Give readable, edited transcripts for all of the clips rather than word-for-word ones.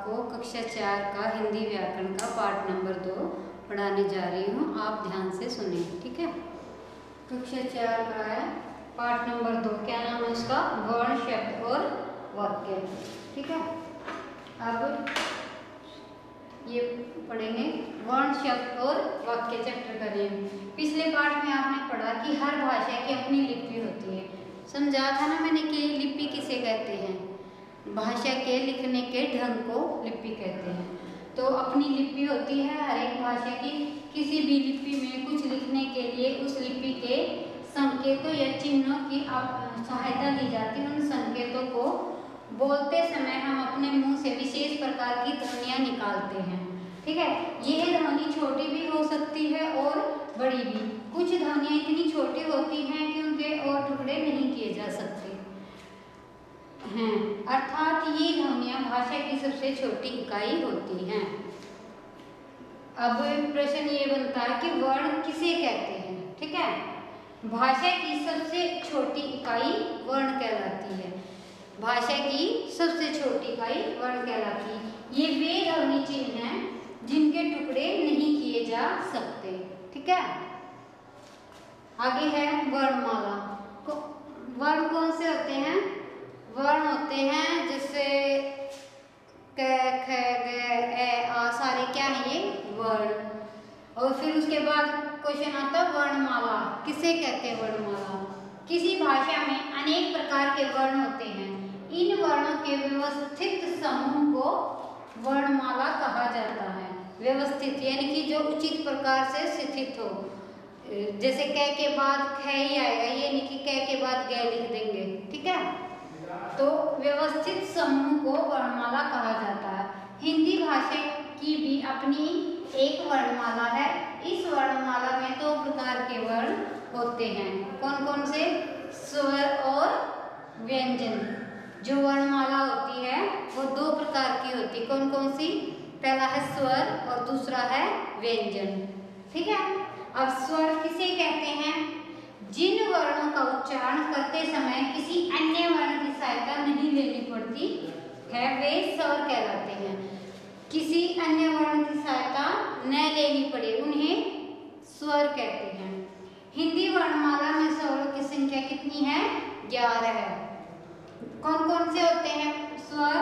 आपको कक्षा 4 का हिंदी व्याकरण का पाठ नंबर 2 पढ़ाने जा रही हूँ। आप ध्यान से सुनिए, ठीक है। कक्षा 4 का है पाठ नंबर 2। क्या नाम है उसका? वर्ण, शब्द और वाक्य, ठीक है। अब ये पढ़ेंगे वर्ण, शब्द और वाक्य चैप्टर करेंगे। पिछले पाठ में आपने पढ़ा कि हर भाषा की अपनी लिपि होती है। समझा था ना मैंने कि लिपि किसे कहते हैं? भाषा के लिखने के ढंग को लिपि कहते हैं। तो अपनी लिपि होती है हर एक भाषा की। किसी भी लिपि में कुछ लिखने के लिए उस लिपि के संकेतों या चिन्हों की सहायता ली जाती है। उन संकेतों को बोलते समय हम अपने मुंह से विशेष प्रकार की ध्वनियाँ निकालते हैं, ठीक है। यह ध्वनि छोटी भी हो सकती है और बड़ी भी। कुछ ध्वनियाँ इतनी छोटी होती हैं कि उनके और टुकड़े नहीं किए जा सकते हैं, अर्थात ये ध्वनियाँ भाषा की सबसे छोटी इकाई होती हैं। अब प्रश्न ये बनता है कि वर्ण किसे कहते हैं, ठीक है। भाषा की सबसे छोटी इकाई वर्ण कहलाती है। भाषा की सबसे छोटी इकाई वर्ण कहलाती है। ये वे ध्वनि चिन्ह हैं जिनके टुकड़े नहीं किए जा सकते, ठीक है। आगे है वर्णमाला। वर्ण कौन से होते हैं? वर्ण होते हैं जैसे क, ख, ग, ए, आ, सारे क्या है ये? वर्ण। और फिर उसके बाद क्वेश्चन आता है वर्णमाला किसे कहते हैं? वर्णमाला किसी भाषा में अनेक प्रकार के वर्ण होते हैं। इन वर्णों के व्यवस्थित समूह को वर्णमाला कहा जाता है। व्यवस्थित यानी कि जो उचित प्रकार से स्थित हो। जैसे क के बाद ख ही आएगा, ये नहीं कि क के बाद ग लिख देंगे, ठीक है। तो व्यवस्थित समूह को वर्णमाला कहा जाता है। हिंदी भाषा की भी अपनी एक वर्णमाला है। इस वर्णमाला में 2 प्रकार के वर्ण होते हैं। कौन कौन से? स्वर और व्यंजन। जो वर्णमाला होती है वो 2 प्रकार की होती है। कौन कौन सी? पहला है स्वर और दूसरा है व्यंजन, ठीक है। अब स्वर किसे कहते हैं? जिन वर्णों का उच्चारण करते समय किसी अन्य वर्ण की सहायता नहीं लेनी पड़ती है वे स्वर कहलाते हैं। किसी अन्य वर्ण की सहायता न लेनी पड़े उन्हें स्वर कहते हैं। हिंदी वर्णमाला में स्वरों की संख्या कितनी है? 11 है। कौन कौन से होते हैं स्वर?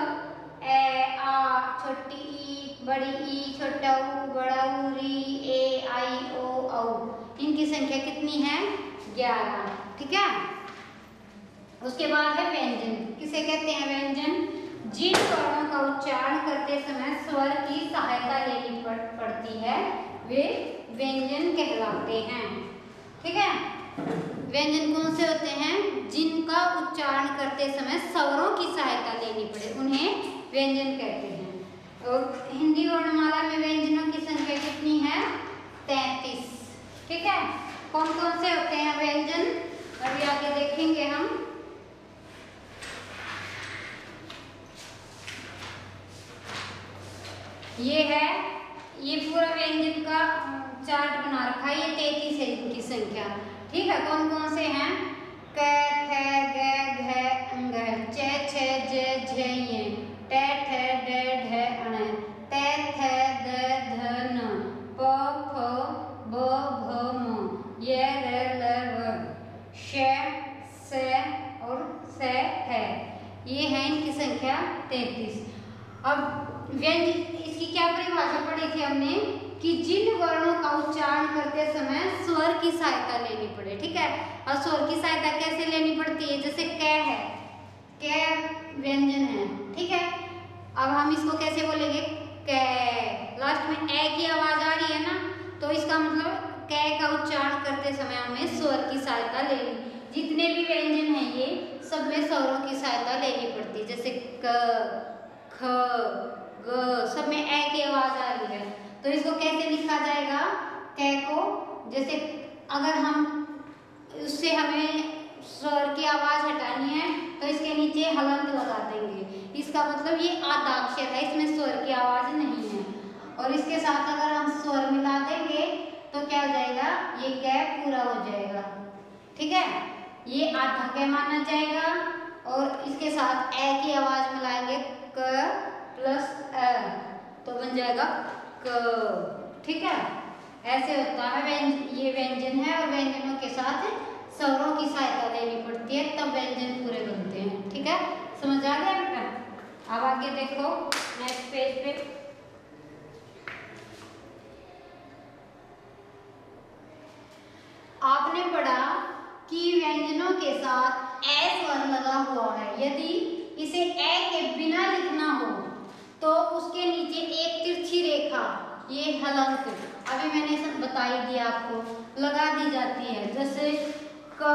ए, आ, छोटी ई, बड़ी ई, छोटा ऊ, बड़ा ऊ, री, ए, आई, ओ, औ। इनकी संख्या कितनी है? 11, ठीक है। उसके बाद है व्यंजन। किसे कहते हैं व्यंजन? जिन वर्णों का उच्चारण करते समय स्वर की सहायता लेनी पड़ती है वे व्यंजन कहलाते हैं, ठीक है। व्यंजन कौन से होते हैं? जिनका उच्चारण करते समय स्वरों की सहायता लेनी पड़े उन्हें व्यंजन कहते हैं। और हिंदी वर्णमाला में व्यंजनों की संख्या कितनी है? 33, ठीक है। कौन कौन से होते हैं व्यंजन? अभी आगे देखेंगे हम। ये है, ये पूरा व्यंजन का चार्ट बना रखा है। ये 33 है इनकी संख्या, ठीक है। कौन कौन से हैं? क, ख, ग, घ, अंग, च, छ, ज, झ, य, ट, ठ, ड, ढ, अण, त, थ, द, ध, न, प, फ, ब, भ, म, य, र, ल, व, श, स और स है। ये है इनकी संख्या 33। अब व्यंजन इसकी क्या परिभाषा पढ़ी थी हमने कि जिन वर्णों का उच्चारण करते समय स्वर की सहायता लेनी पड़े, ठीक है। और स्वर की सहायता कैसे लेनी पड़ती है? जैसे क है, क व्यंजन है, ठीक है। अब हम इसको कैसे बोलेंगे? क। लास्ट में ए की आवाज आ रही है ना, तो इसका मतलब क का उच्चारण करते समय हमें स्वर की सहायता लेनी। जितने भी व्यंजन हैं ये सब में स्वरों की सहायता लेनी पड़ती है। जैसे क, ख, ग, सब में ए की आवाज आ रही है, तो इसको कैसे लिखा जाएगा? क को जैसे अगर हम उससे हमें स्वर की आवाज हटानी है तो इसके नीचे हलंत लगा देंगे। इसका मतलब ये आद्याक्षर है, इसमें स्वर की आवाज नहीं है। और इसके साथ अगर हम स्वर मिला देंगे तो क्या हो जाएगा? ये क पूरा हो जाएगा, ठीक है। ये आधा क माना जाएगा। और इसके साथ ए की आवाज मिलाएंगे क, प्लस अ तो बन जाएगा क। ठीक है, ऐसे होता है ये व्यंजन है और व्यंजनों के साथ स्वरों की सहायता लेनी पड़ती है तब व्यंजन पूरे बनते हैं। ठीक है, समझ आ गया बेटा? अब आगे देखो नेक्स्ट पेज पे। आपने पढ़ा कि व्यंजनों के साथ ए स्वर लगा हुआ है। यदि इसे ए के बिना लिखना हो तो उसके नीचे एक तिरछी रेखा, ये हलंत अभी मैंने सब बता ही दिया आपको, लगा दी जाती है। जैसे क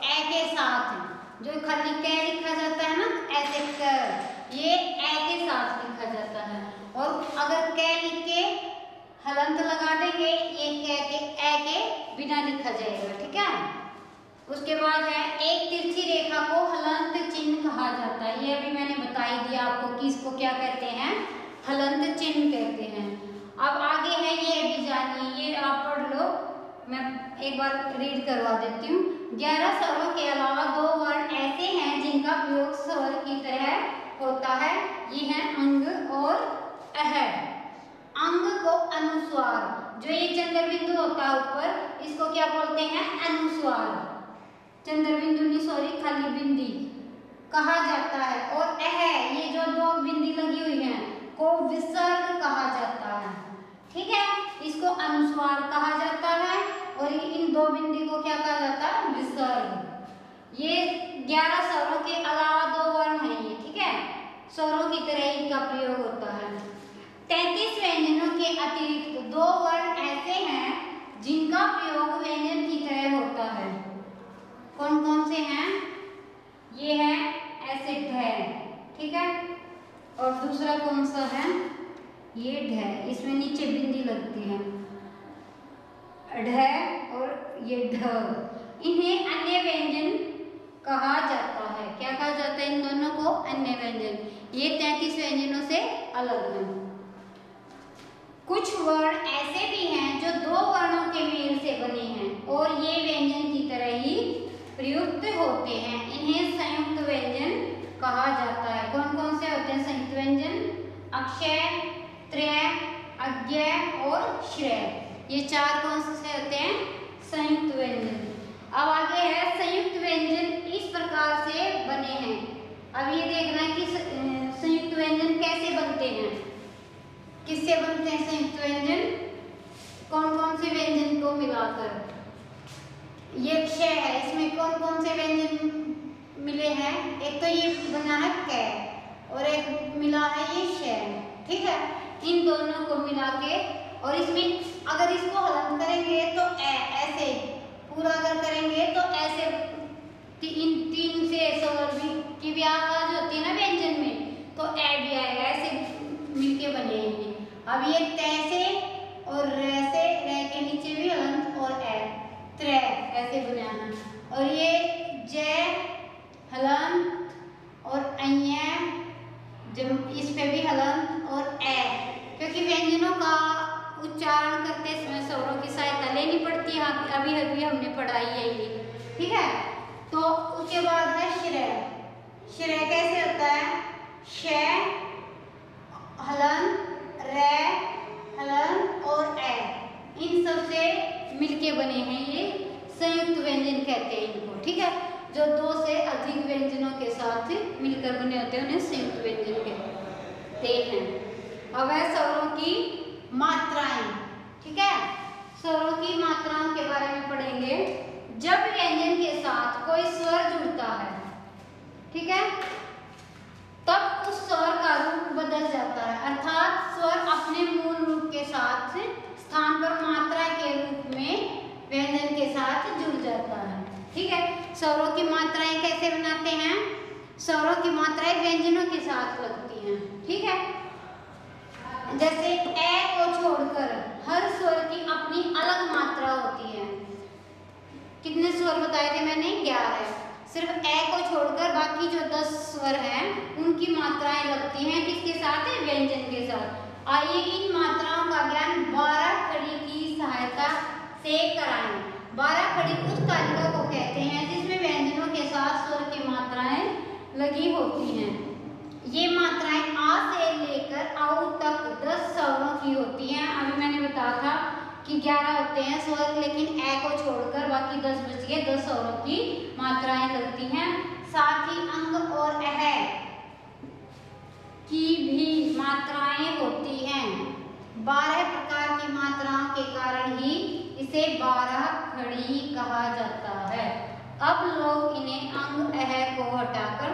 ए के साथ जो खाली क लिखा जाता है ना, ऐसे क ये ए के साथ लिखा जाता है। और अगर क लिख के हलंत लगा देंगे, ये क के ए के बिना लिखा जाएगा। ठीक है, उसके बाद है एक तिरछी रेखा को हलंत चिन्ह कहा जाता है। ये अभी मैंने बता ही दिया आपको कि इसको क्या कहते हैं, हलंत चिन्ह कहते हैं। अब आगे है ये भी जानिए, ये आप पढ़ लो, मैं एक बार रीड करवा देती हूँ। 11 स्वरों के अलावा 2 वर्ण ऐसे हैं जिनका प्रयोग स्वर की तरह होता है। ये है अंग और अह। अंग को अनुस्वार, जो ये चंद्र बिंदु होता है ऊपर, इसको क्या बोलते हैं, अनुस्वार। चंद्र बिंदु नहीं, सॉरी, खाली बिंदी कहा जाता है। और अह, ये जो 2 बिंदी लगी हुई हैं, को विसर्ग कहा जाता है। ठीक है, इसको अनुस्वार कहा जाता है और इन 2 बिंदी को क्या कहा जाता है, विसर्ग। ये 11 स्वरों के अलावा 2 वर्ण हैं ये। ठीक है, स्वरों की तरह इनका प्रयोग होता है। 33 व्यंजनों के अतिरिक्त 2 वर्ण ऐसे हैं जिनका प्रयोग व्यंजन की तरह होता है। कौन कौन से हैं? ये है ऐसे ढ। ठीक है, और दूसरा कौन सा है, ये ढ, इसमें नीचे बिंदी लगती है, ढ और ये ढ। इन्हें अन्य व्यंजन कहा जाता है। क्या कहा जाता है इन दोनों को? अन्य व्यंजन। ये 33 व्यंजनों से अलग हैं। कुछ वर्ण ऐसे भी हैं जो 2 वर्णों के मेल से बने हैं और ये व्यंजन की तरह ही प्रयुक्त होते हैं। इन्हें संयुक्त व्यंजन कहा जाता है। कौन कौन से होते हैं संयुक्त व्यंजन? अक्षय, त्रय, अज्ञेय और श्रेय। ये 4 कौन से होते हैं? संयुक्त व्यंजन। अब आगे है संयुक्त व्यंजन इस प्रकार से बने हैं। अब ये देखना है कि संयुक्त व्यंजन कैसे बनते हैं, किससे बनते हैं संयुक्त व्यंजन, कौन कौन से व्यंजन को मिलाकर। ये क्षय है, इसमें कौन कौन से व्यंजन मिले हैं? एक तो ये बना है क और एक मिला है ये श। ठीक है, इन दोनों को मिला के, और इसमें अगर इसको हलन करेंगे तो ऐसे, पूरा अगर करेंगे तो ऐसे इन 3 से स्वर भी की भी आवाज होती है ना व्यंजन में, तो ए भी आएगा, ऐसे मिलके बनेंगे। अब ये तै से और रे से, रे के नीचे भी हलंत और ए, त्रय ऐसे बनाना। और ये जय, हलंत और अय, जब इस पे भी हलंत और ए, क्योंकि व्यंजनों का उच्चारण करते समय स्वरों की सहायता लेनी पड़ती है। अभी अभी हमने पढ़ाई है ये। ठीक है, तो उसके बाद है श्रेय। श्रेय कैसे होता है? श, हलन, रे, हलन और ए, इन सब से मिलके बने हैं ये संयुक्त व्यंजन कहते हैं इनको। ठीक है, जो 2 से अधिक व्यंजनों के साथ मिलकर बने होते हैं उन्हें संयुक्त व्यंजन कहते हैं। अब है स्वरों की मात्राएं। ठीक है, स्वरों की मात्राओं के बारे में पढ़ेंगे। जब व्यंजन के साथ कोई स्वर जुड़ता है, ठीक है, तब उस स्वर का रूप बदल जाता है, अर्थात स्वर अपने मूल रूप के साथ स्थान पर मात्रा के रूप में व्यंजन के साथ जुड़ जाता है। ठीक है, स्वरों की मात्राएं कैसे बनाते हैं? स्वरों की मात्राएं व्यंजनों के साथ लगती हैं। ठीक है, जैसे ए को छोड़कर हर स्वर की अपनी अलग मात्रा होती है। कितने स्वर बताए थे मैंने? 11। सिर्फ ए को छोड़कर बाकी जो 10 स्वर हैं उनकी मात्राएं लगती हैं किसके साथ? व्यंजन के साथ। आइए इन मात्राओं का ज्ञान 12 खड़ी की सहायता से कराएं। 12 खड़ी उस तालिका को कहते हैं जिसमें व्यंजनों के साथ स्वर की मात्राएं लगी होती हैं। ये मात्राएं आ से लेकर औ तक 10 स्वरों की होती हैं। अभी मैंने बताया था कि 11 होते हैं स्वर, लेकिन ए को छोड़कर बाकी 10 बच गए। 10 स्वरों की मात्राएं लगती हैं। साथ ही अंग और अह की भी मात्राएं होती हैं। 12 प्रकार की मात्राओं के कारण ही इसे 12 खड़ी कहा जाता है। अब लोग इन्हें अंग अह को हटाकर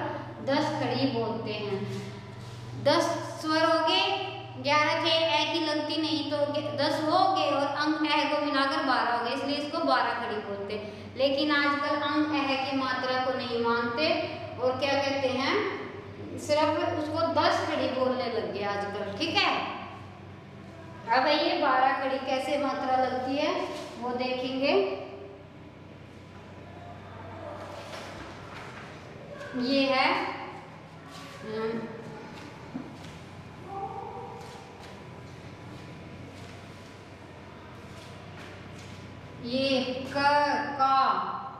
10 खड़ी बोलते हैं। 10 स्वर हो गए, 11 थे, ए की लगती नहीं तो 10 हो गए और अंग अह को मिलाकर 12 हो गए, इसलिए इसको 12 खड़ी बोलते हैं। लेकिन आजकल अंग अह की मात्रा को नहीं मानते और क्या कहते हैं, सिर्फ उसको 10 खड़ी बोलने लग गए आजकल। ठीक है, अब ये 12 खड़ी कैसे मात्रा लगती है वो देखेंगे। ये है ये क का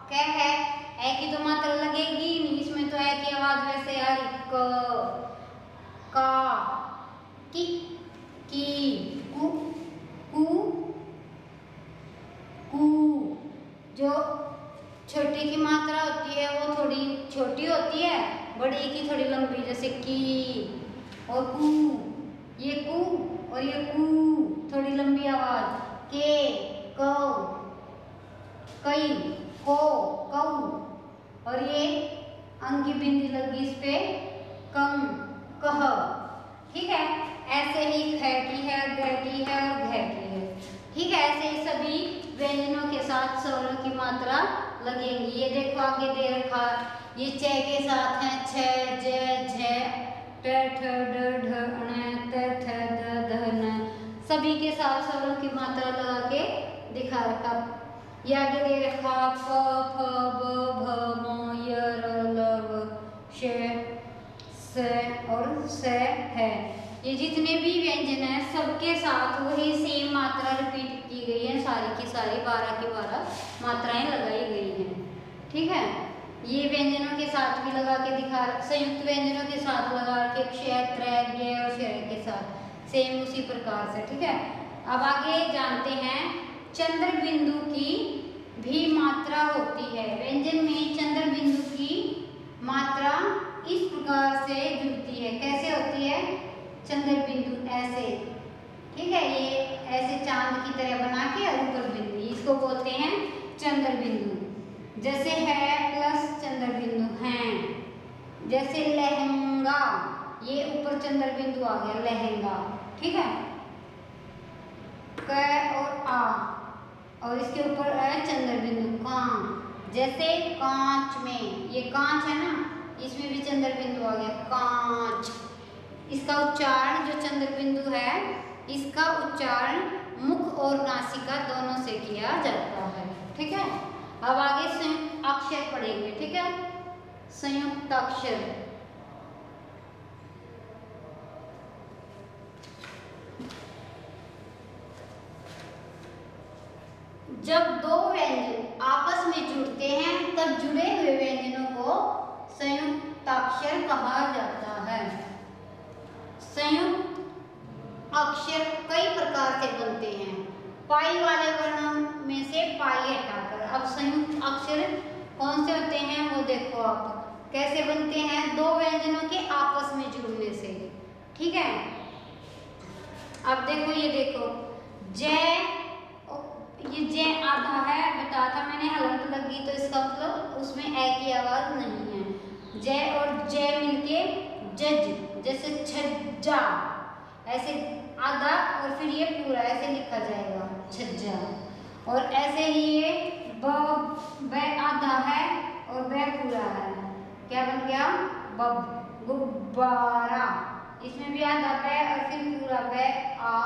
क है, ए की तो मात्रा लगेगी नहीं, इसमें तो ए की आवाज वैसे आ रही। क का की कु कु कु। जो छोटी की मात्रा होती है वो थोड़ी छोटी होती है, बड़ी की थोड़ी लंबी, जैसे की और कु। ये कु और ये कु थोड़ी लंबी आवाज। के कौ कई को कौ। और ये अंग की बिंदी लगी इस पे, कम कह। ठीक है, ऐसे ही ख की है, ग की है और घ की है। ठीक है, ऐसे ही सभी व्यंजनों के साथ स्वरों की मात्रा लगेंगी। ये देखो आगे दे रखा, ये च के साथ है छ ज झ ट ठ ड ढ ण त थ द ध न, सभी के साथ स्वरों की मात्रा लगा के दिखा रखा। ये आगे दे रखा फ फ ब भ म य र ल व श स और स है। ये जितने भी व्यंजन है सबके साथ वही सेम मात्रा रिपीट की गई है, सारी की सारी 12 की 12 मात्राएं लगाई गई हैं। ठीक है, ये व्यंजनों के साथ भी लगा के दिखा, संयुक्त व्यंजनों के साथ लगा के क्ष त्र ज्ञ और श के साथ सेम उसी प्रकार से। ठीक है, अब आगे जानते हैं चंद्र बिंदु की भी मात्रा होती है। व्यंजन में चंद्र बिंदु की मात्रा इस प्रकार से जुड़ती है। कैसे होती है चंद्र बिंदु? ऐसे। ठीक है, ये ऐसे चांद की तरह बना के ऊपर बिंदु, इसको बोलते हैं चंद्र बिंदु। जैसे है प्लस चंद्र बिंदु हैं। जैसे लहंगा, ये ऊपर चंद्र बिंदु आ गया लहंगा। ठीक है, क और आ और इसके ऊपर है चंद्र बिंदु का। जैसे कांच में, ये कांच है ना, इसमें भी चंद्र बिंदु आ गया कांच। इसका उच्चारण जो चंद्र बिंदु है, इसका उच्चारण मुख और नासिका दोनों से किया जाता है। ठीक है, अब आगे संयुक्त अक्षर पढ़ेंगे। ठीक है, संयुक्त अक्षर। जब दो व्यंजन आपस में जुड़ते हैं तब जुड़े हुए व्यंजनों को संयुक्ताक्षर कहा जाता है। संयुक्त अक्षर कई प्रकार से बनते हैं। पाई वाले वर्णों में से पाई हटाकर, अब संयुक्त अक्षर कौन से होते हैं वो देखो आप कैसे बनते हैं, दो व्यंजनों के आपस में जुड़ने से। ठीक है, अब देखो, ये देखो जय, ये जय आधा है, बताया था मैंने, हलंत लगी तो इसका मतलब उसमें ए की आवाज नहीं है। जय और जय मिलके जज, जैसे छज्जा, ऐसे आधा और फिर ये पूरा ऐसे लिखा जाएगा छज्जा। और ऐसे ही ये ब आधा है और ब पूरा है, क्या बन गया बब, गुब्बारा। इसमें भी आधा ब और फिर पूरा ब आ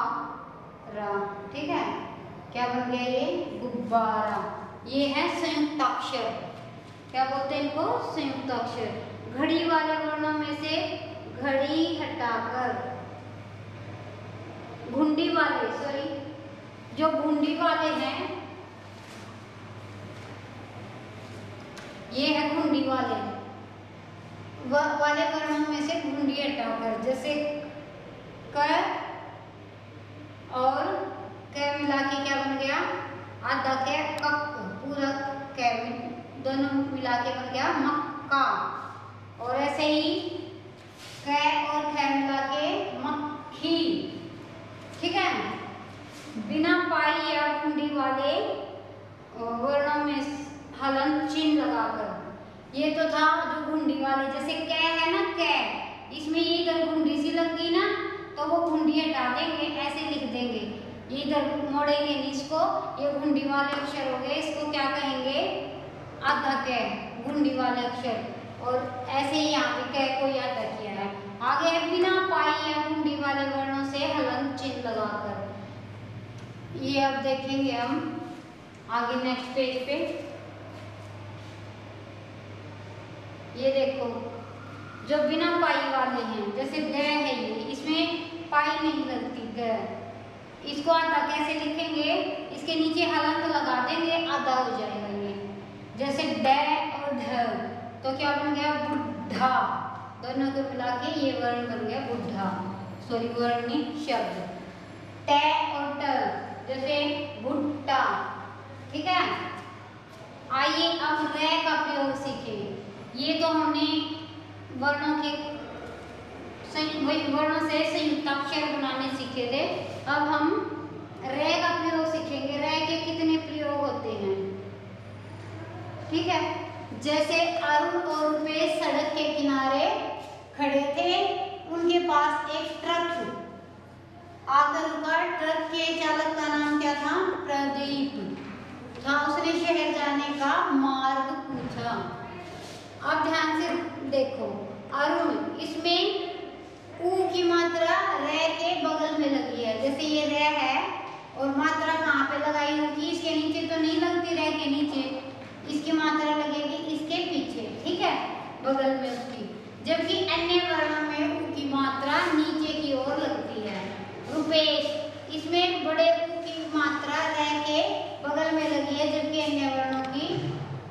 रा। ठीक है, क्या बन गया ये गुब्बारा। ये है संयुक्ताक्षर, क्या बोलते हैं इनको संयुक्ताक्षर। घड़ी वाले वर्णों में से घड़ी हटाकर, घुंडी वाले, सॉरी जो घुंडी वाले हैं ये है घुंडी वाले, वाले वर्णों में से घुंडी हटाकर, जैसे क और क मिला के क्या बन गया, आधा क, कप, पूरा क दोनों मिला के बन गया मक्का। और ऐसे ही क और ख मिला के मक्खी। ठीक है, बिना पाई या घुंडी वाले वर्णों में हलन चिन्ह लगाकर। ये तो था जो घुंडी वाले, जैसे कै है ना, कै, इसमें ये इधर घुंडी सी लग गई ना, तो वो घुंडी हटा देंगे, ऐसे लिख देंगे, ये इधर मोड़ेंगे नहीं इसको, ये घुंडी वाले अक्षर हो गए, इसको क्या कहेंगे, आधा कै, घुंडी वाले अक्षर। और ऐसे ही यहाँ पे कै को याद किया है। आगे बिना पाई या घुंडी वाले वर्णों से हलन चिन्ह लगाकर, ये अब देखेंगे हम आगे नेक्स्ट पेज पे। ये देखो जो बिना पाई वाले हैं, जैसे ग है ये, इसमें पाई नहीं लगती ग, इसको आधा कैसे लिखेंगे, इसके नीचे हलंत लगा देंगे, आधा हो जाएगा ये। जैसे ड और ढ, तो क्या बन गया, बुढ़ा, दोनों को मिला के ये वर्ण बन गया बुढ़ा, सॉरी वर्ण नहीं शब्द। ट और ट, जैसे भुट्टा। ठीक है, आइए अब रे का प्रयोग सीखें। ये तो हमने वर्णों के वर्णों से संयुक्ताक्षर बनाने सीखे थे। अब हम रे का प्रयोग सीखेंगे। रे के कितने प्रयोग होते हैं, ठीक है। जैसे अरुण और रुपेश सड़क के किनारे खड़े थे, उनके पास एक ट्रक आकर रुका। ट्रक के चालक का नाम क्या था, प्रदीप था। उसने शहर जाने का मार्ग पूछा। अब ध्यान से देखो, अरुण, इसमें ऊ की मात्रा रे के बगल में लगी है। जैसे ये रे है और मात्रा कहाँ पे लगाई होगी, इसके नीचे तो नहीं लगती, रे के नीचे, इसकी मात्रा लगेगी इसके पीछे, ठीक है, बगल में उसकी। जबकि अन्य वर्णों में ऊ की मात्रा नीचे की ओर लगती है। रुपेश, इसमें बड़े ऊ की मात्रा रे के बगल में लगी है, जबकि अन्य वर्णों की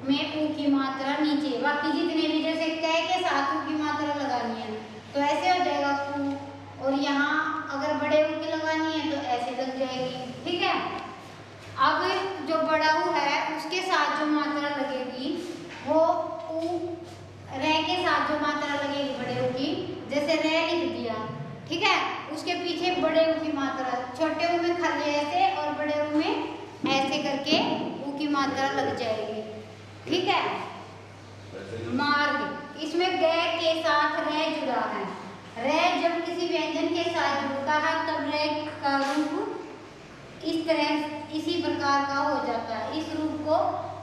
में ऊ की मात्रा नीचे। बाकी जितने भी, जैसे कै के साथ ऊ की मात्रा लगानी है तो ऐसे हो जाएगा कू, और यहाँ अगर बड़े ऊ की लगानी है तो ऐसे लग जाएगी, ठीक है। अब जो बड़ा ऊ है उसके साथ जो मात्रा लगेगी वो ऊ, रे के साथ जो मात्रा लगेगी बड़े ऊ की, जैसे रे लिख दिया, ठीक है, उसके पीछे बड़े ऊ की मात्रा, छोटे ऊ में खाली ऐसे और बड़े ऊ में ऐसे करके ऊ की मात्रा लग जाएगी, ठीक है। मार्ग, इसमें ग के साथ रे जुड़ा है। रे जब किसी व्यंजन के साथ जुड़ता है तब रे का रूप इस तरह, इसी प्रकार का हो जाता है। इस रूप को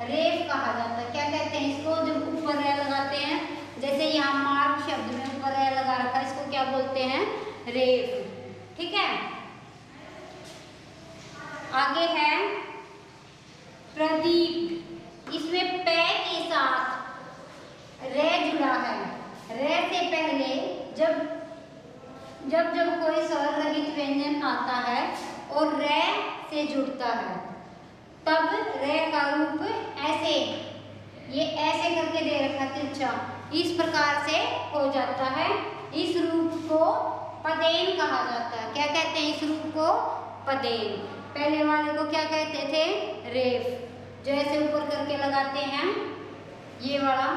रेफ कहा जाता है। क्या कहते हैं इसको, जब ऊपर रे लगाते हैं, जैसे यहाँ मार्ग शब्द में ऊपर रे लगा रखा है, इसको क्या बोलते हैं, रेफ, ठीक है। आगे है प्रदीप, इसमें पे के साथ रे जुड़ा है। रे से पहले जब कोई स्वर रहित व्यंजन आता है और रे से जुड़ता है तब रे का रूप ऐसे, ये ऐसे करके दे रखा तिरछा, इस प्रकार से हो जाता है। इस रूप को पदेन कहा जाता है। क्या कहते हैं इस रूप को, पदेन। पहले वाले को क्या कहते थे, रेफ, जो ऐसे ऊपर करके लगाते हैं, ये वाला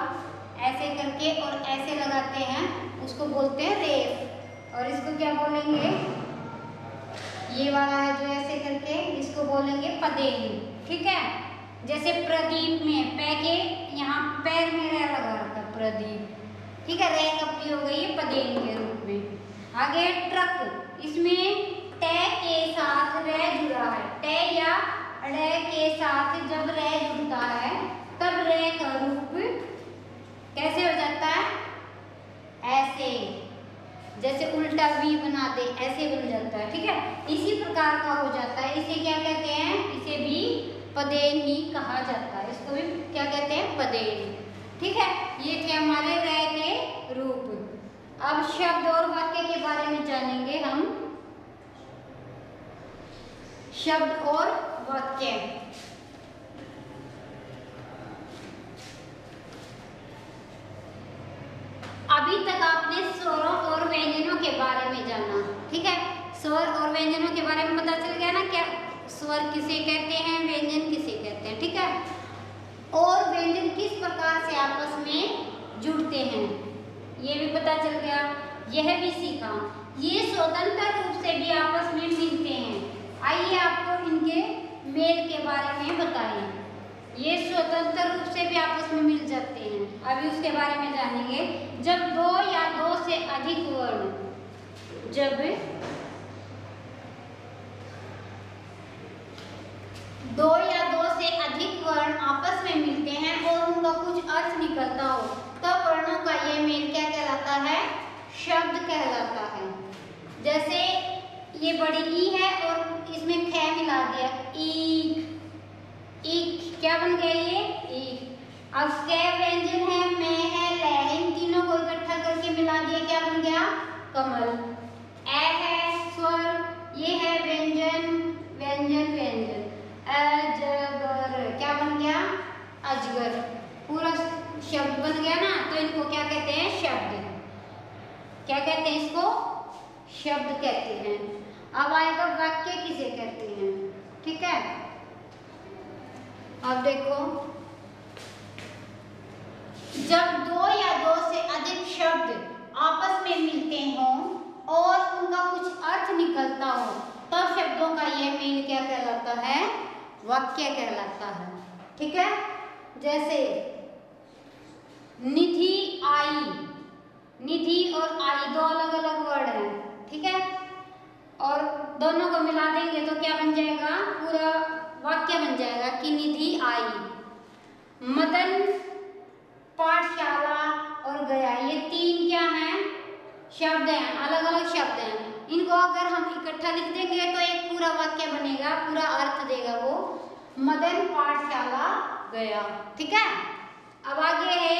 ऐसे करके और ऐसे लगाते हैं, उसको बोलते हैं रेफ। और इसको क्या बोलेंगे, ये वाला है जो ऐसे करके, इसको बोलेंगे पदेन, ठीक है। जैसे प्रदीप में पै के यहाँ पैर में रे लगा रखा, प्रदीप, ठीक है, रे का प्रयोग है ये पदेन के रूप में। आगे ट्रक, इसमें टे के साथ रे जुड़ा है। टे या रे के साथ जब रे जुड़ता है तब रे का रूप कैसे हो जाता है, ऐसे, जैसे उल्टा वी बना दे, ऐसे बन जाता है, ठीक है, इसी प्रकार का हो जाता है। इसे क्या कहते हैं, इसे भी पदेन ही कहा जाता है। इसको भी क्या कहते हैं, पदेन, ठीक है। ये थे हमारे रे के रूप। अब शब्द और वाक्य के बारे में जानेंगे हम। शब्द और वाक्य, अब अभी तक आपने स्वरों और व्यंजनों के बारे में जाना, ठीक है। स्वर और व्यंजनों के बारे में पता चल गया ना, क्या स्वर किसे कहते हैं, व्यंजन किसे कहते हैं, ठीक है। और व्यंजन किस प्रकार से आपस में जुड़ते हैं ये भी पता चल गया, यह भी सीखा। ये स्वतंत्र रूप से भी आपस में मिलते हैं। आइए आपको इनके मेल के बारे में बताएं। ये स्वतंत्र रूप से भी आपस में मिल जाते हैं, अभी उसके बारे में जानेंगे। जब दो या दो से अधिक वर्ण, जब दो या दो से अधिक वर्ण आपस में मिलते हैं और उनका कुछ अर्थ निकलता हो, तब वर्णों का यह मेल क्या कहलाता है, शब्द कहलाता है। जैसे ये बड़ी ई है और इसमें ख मिला दिया, ईक, ईक क्या बन गया ये, ईक। अब क व्यंजन है, मैं है, ल है, इन तीनों को इकट्ठा करके मिला दिया, क्या बन गया, कमल। ए है स्वर, ये है व्यंजन, व्यंजन व्यंजन। अजगर क्या बन गया, अजगर। पूरा शब्द बन गया ना, तो इनको क्या कहते हैं, शब्द। क्या कहते हैं इसको, शब्द कहते हैं। अब आएगा वाक्य किसे कहते हैं, ठीक है। अब देखो, जब दो या दो से अधिक शब्द आपस में मिलते हों और उनका कुछ अर्थ निकलता हो, तब शब्दों का यह मेल क्या कहलाता है, वाक्य कहलाता है, ठीक है। जैसे निधि आई, निधि और आई दो अलग अलग वर्ड हैं, ठीक है। और दोनों को मिला देंगे तो क्या बन जाएगा, पूरा वाक्य बन जाएगा कि निधि आई। मदन, पाठशाला और गया, ये तीन क्या हैं, शब्द हैं, अलग अलग शब्द हैं। इनको अगर हम इकट्ठा लिख देंगे तो एक पूरा वाक्य बनेगा, पूरा अर्थ देगा वो, मदन पाठशाला गया, ठीक है। अब आगे है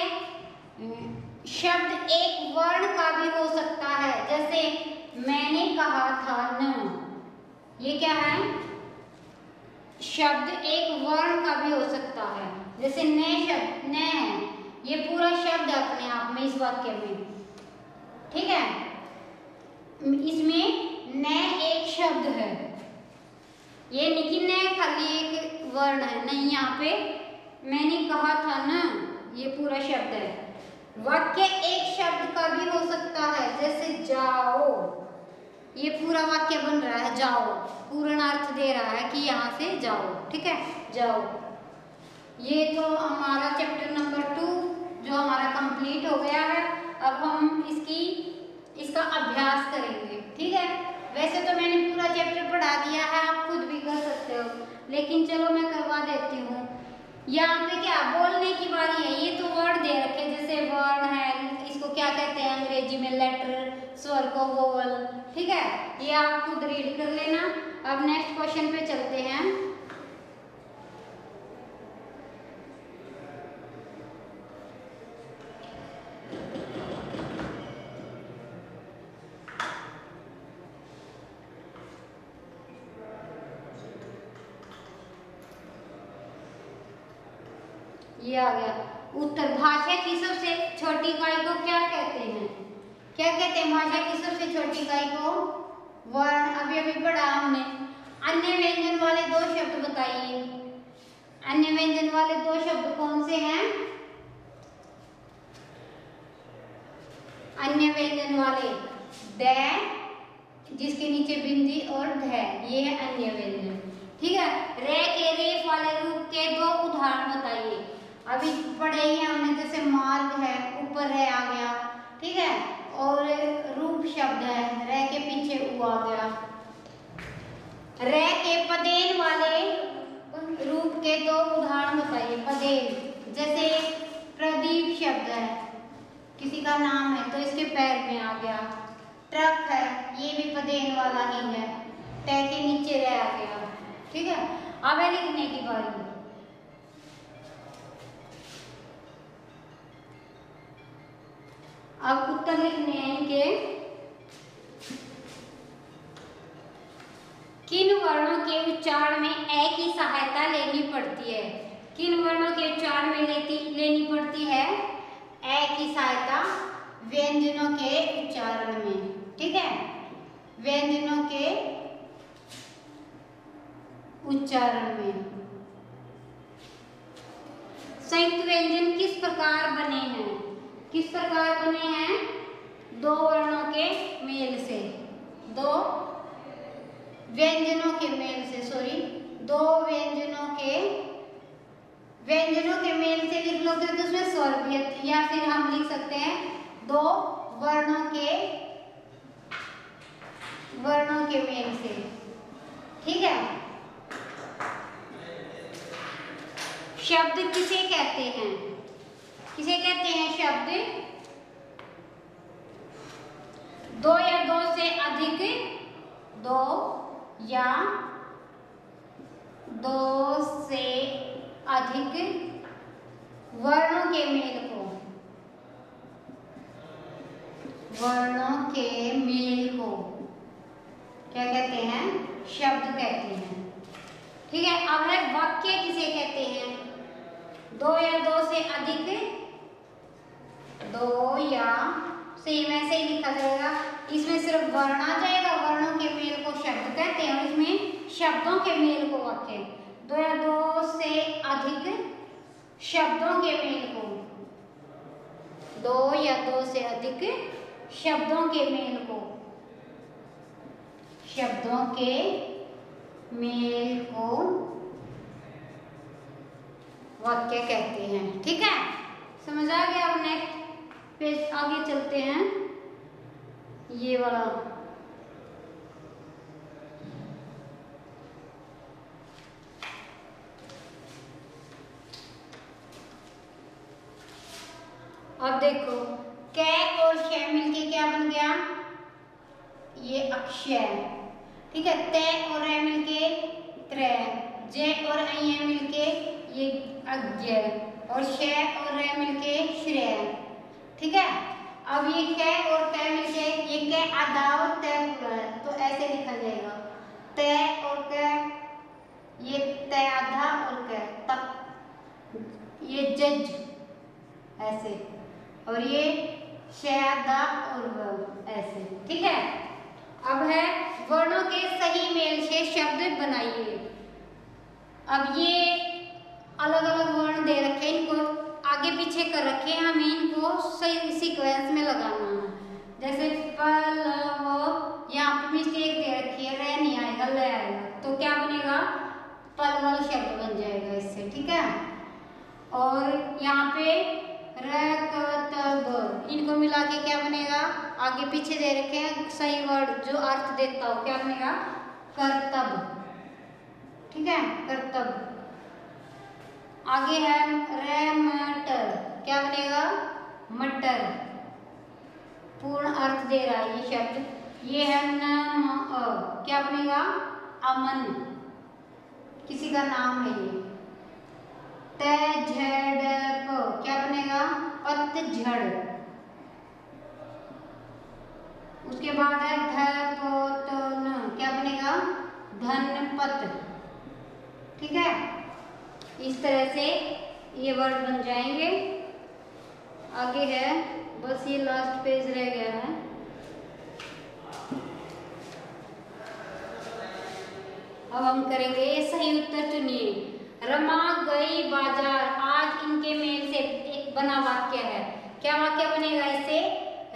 शब्द एक वर्ण का भी हो सकता है, जैसे मैंने कहा था न, ये क्या है, शब्द एक वर्ण का भी हो सकता है। जैसे न शब्द, न है, ये पूरा शब्द है अपने आप में इस वाक्य में, ठीक है। इसमें न एक शब्द है, ये लेकिन न खाली एक वर्ण है नहीं, यहाँ पे मैंने कहा था ना, ये पूरा शब्द है। वाक्य एक शब्द का भी हो सकता है, जैसे जाओ, ये पूरा वाक्य बन रहा है, जाओ, पूर्ण अर्थ दे रहा है कि यहाँ से जाओ, ठीक है, जाओ। ये तो हमारा चैप्टर नंबर 2 जो हमारा कंप्लीट हो गया है। अब हम इसका अभ्यास करेंगे, ठीक है। वैसे तो मैंने पूरा चैप्टर पढ़ा दिया है, आप खुद भी कर सकते हो, लेकिन चलो मैं करवा देती हूँ। यहाँ पे क्या बोलने की बारी है, ये तो वर्ड दे रखे, जैसे वर्ण है, इसको क्या कहते हैं अंग्रेजी में, लेटर, स्वर को वोवल, ठीक है। ये आप खुद रीड कर लेना। अब नेक्स्ट क्वेश्चन पे चलते हैं। ये आ गया उत्तर, भाषा की सबसे छोटी इकाई को क्या कहते हैं, क्या कहते हैं भाषा की सबसे छोटी इकाई को, वर्ण। अभी अभी पढ़ा हमने। अन्य व्यंजन वाले दो शब्द बताइए, अन्य व्यंजन वाले दो शब्द कौन से हैं, अन्य व्यंजन वाले, द जिसके नीचे बिंदी और ध, ये है अन्य व्यंजन, ठीक है। रे के रेफ वाले रूप के दो उदाहरण बताइए। अभी पढ़े ही हमने, जैसे मार्ग है, ऊपर है आ गया, ठीक है, और रूप शब्द है, रे के पीछे उ आ गया। रे के पदेन वाले रूप के दो उदाहरण बताइए। पदेन, जैसे प्रदीप शब्द है, किसी का नाम है तो इसके पैर में आ गया। ट्रक है, ये भी पदेन वाला ही है, टे के नीचे रह आ गया, ठीक है। अब है लिखने की बारी। अब उत्तर लिखने हैं इनके। किन वर्णों के उच्चारण में ए की सहायता लेनी पड़ती है, किन वर्णों के उच्चारण में लेनी पड़ती है ए की सहायता, व्यंजनों के उच्चारण में, ठीक है, व्यंजनों के उच्चारण में। संयुक्त व्यंजन किस प्रकार बने हैं? किस प्रकार बने हैं? दो वर्णों के मेल से, दो व्यंजनों के मेल से, सॉरी, दो व्यंजनों के मेल से लिख लो तो उसमें स्वर भी है, या फिर हम लिख सकते हैं दो वर्णों के मेल से, ठीक है। शब्द किसे कहते हैं? किसे कहते हैं शब्द? दो या दो से अधिक, दो या दो से अधिक वर्णों के मेल को, वर्णों के मेल को क्या कहते हैं? शब्द कहते हैं, ठीक है। अब है वाक्य किसे कहते हैं? दो या दो से अधिक, दो या, सेम ऐसे ही लिखा जाएगा, इसमें सिर्फ वर्ण आ जाएगा, वर्णों के मेल को शब्द कहते हैं और इसमें शब्दों के मेल को वाक्य। दो या दो से अधिक शब्दों के मेल को, दो या दो से अधिक शब्दों के मेल को, शब्दों के मेल को वाक्य कहते हैं, ठीक है। समझ आ गया? अब नेक्स्ट पेज आगे चलते हैं, ये वाला। अब देखो, कै और शय मिलके क्या बन गया? ये अक्षय, ठीक है। तय और रै मिलके त्रय, जय और अय मिलके ये अज्ञ, और शय और रै मिलके श्रेय, ठीक है। अब ये कै और तय मिलके, ये कै आधा और तय पूरा है, तो ऐसे लिखा जाएगा, तय और कै, ये तय आधा और कै तक, ये जज ऐसे, और ये शय आधा और ऐसे, ठीक है। अब है वर्णों के सही मेल से शब्द बनाइए। अब ये अलग अलग वर्ण दे रखे, इनको आगे पीछे कर रखे हैं, हमें इनको सही सीक्वेंस में लगाना है। जैसे पल, वो यहाँ पे मिस्टेक दे रखी है, रे नहीं आएगा, ले आएगा, तो क्या बनेगा? पलवल शब्द बन जाएगा इससे, ठीक है। और यहाँ पे रकतब, इनको मिला के क्या बनेगा? आगे पीछे दे रखे हैं, सही वर्ड जो अर्थ देता हो, क्या बनेगा? कर्तब, ठीक है, कर्तब। आगे है रे मटर, क्या बनेगा? मटर, पूर्ण अर्थ दे रहा है ये शब्द। ये है नम, क्या बनेगा? अमन, किसी का नाम है ये। तेझड़प, क्या बनेगा? पतझड़। उसके बाद है धपोतन, क्या बनेगा? धनपत, ठीक है। इस तरह से ये वर्ड बन जाएंगे। आगे है, बस ये लास्ट पेज रह गया है। अब हम करेंगे सही उत्तर चुनिए। रमा गई बाजार, आज इनके मेल से एक बना वाक्य है। क्या वाक्य बनेगा इससे?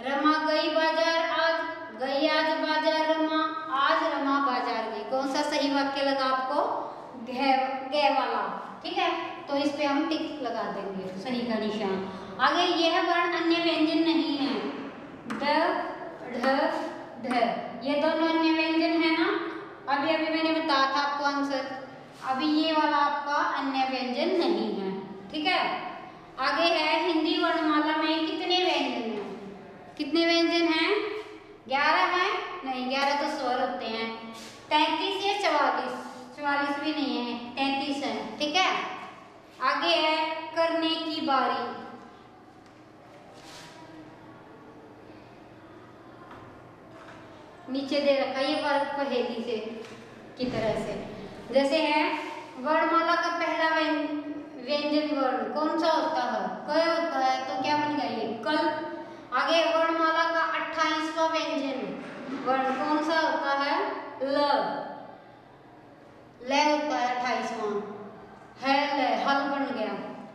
रमा गई बाजार, आज गई, आज बाजार रमा, आज रमा बाजार गई। कौन सा सही वाक्य लगा आपको? गे वाला, ठीक है। तो इस पे हम टिक लगा देंगे, सही का निशान। आगे यह वर्ण अन्य व्यंजन नहीं है, द, ढ, ध, ये दोनों अन्य व्यंजन है ना। अभी अभी मैंने बताया था आपको आंसर। अभी ये वाला आपका अन्य व्यंजन नहीं है, ठीक है। आगे है हिंदी वर्णमाला में कितने व्यंजन हैं? कितने व्यंजन हैं? 11 हैं? नहीं, 11 तो स्वर होते हैं। 33 या 44? 44 भी नहीं है, 33 है, ठीक है। आगे है करने की बारी, नीचे दे रखा ये वर्ग पहेली से की तरह से। जैसे है वर्णमाला का पहला व्यंजन वर्ण कौन सा होता है? क होता है, तो क्या बन गया ये? कल। आगे वर्णमाला का 28वां व्यंजन वर्ण कौन सा होता है? ल। ल होता है 28वां, है ल, हल बन गया।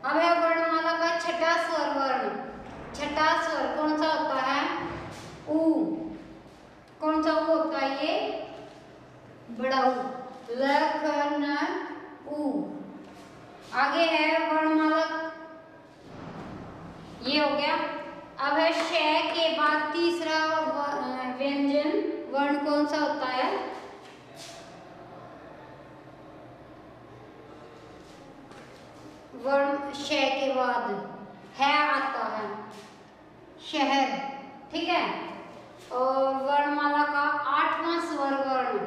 अब है वर्णमाला का छठा स्वर वर्ण, छठा स्वर कौन सा होता है? ऊ। कौन सा ऊ होता है? ये बड़ा ऊ, ल ख न ऊ। आगे है वर्णमाला, ये हो गया। अब है श के बाद तीसरा व्यंजन वर्ण कौन सा होता है? वर्ण श के बाद है आता है, शहर, ठीक है। और वर्णमाला का 8वां स्वर वर्ण,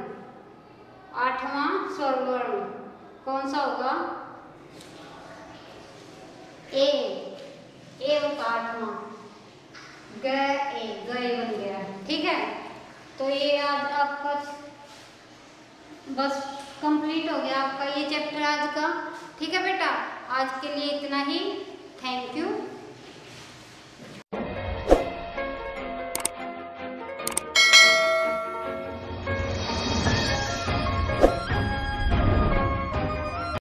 8वां स्वर वर्ण कौन सा होगा? ए। ए होता 8वां, ग ए, गए बन गया, ठीक है। तो ये आज आपका बस कंप्लीट हो गया आपका ये चैप्टर आज का, ठीक है बेटा। आज के लिए इतना ही, थैंक यू।